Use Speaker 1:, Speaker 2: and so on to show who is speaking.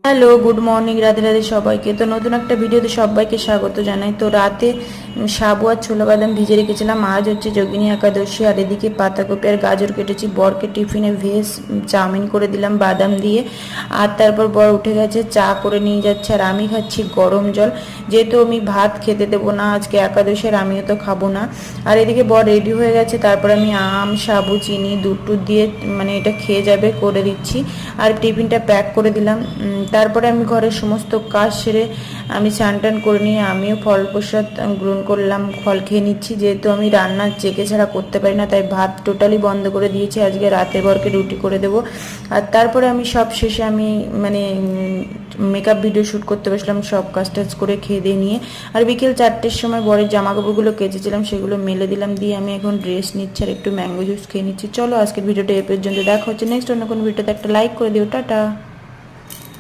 Speaker 1: Hello, good morning, Radhe Radhe সবাইকে। তো নতুন একটা ভিডিওতে সবাইকে স্বাগত জানাই। তো রাতে সাবু আর ছোলা বাদাম ভিজে রেখেছিলাম। আজ হচ্ছে যোগিনী একাদশী, আর এদিকে পাতাকপি আর গাজর কেটেছি। বরকে টিফিনে ভেজ চাউমিন করে দিলাম বাদাম দিয়ে। আর তারপর বর উঠে গেছে, চা করে নিয়ে যাচ্ছে, আর আমি খাচ্ছি গরম জল, যেহেতু আমি ভাত খেতে দেবো না আজকে একাদশী, আর আমিও তো খাবো না। আর এদিকে বর রেডি হয়ে গেছে, তারপর আমি আম, সাবু, চিনি, দুধ টুধ দিয়ে মানে এটা খেয়ে যাবে করে দিচ্ছি। আর টিফিনটা প্যাক করে দিলাম। তারপরে আমি ঘরের সমস্ত কাজ সেরে আমি স্নান টান করে নিয়ে আমিও ফল প্রসাদ গ্রহণ করলাম, ফল খেয়ে নিচ্ছি, যেহেতু আমি রান্না জেগে ছাড়া করতে পারি না, তাই ভাত টোটালি বন্ধ করে দিয়েছি। আজকে রাতের বরকে রুটি করে দেবো। আর তারপরে আমি সব শেষে আমি মানে মেকআপ ভিডিও শ্যুট করতে বসলাম, সব কাজ টাজ করে খেয়ে দিয়ে নিয়ে। আর বিকেল 4টের সময় বরের জামা কাপড়গুলো কেচেছিলাম, সেগুলো মেলে দিলাম, দিয়ে আমি এখন ড্রেস নিচ্ছি আর একটু ম্যাঙ্গো জুস খেয়ে নিচ্ছি। চলো আজকের ভিডিওটা এ পর্যন্ত, দেখা হচ্ছে নেক্সট অন্য কোনো ভিডিওতে। একটা লাইক করে দিও, টাটা।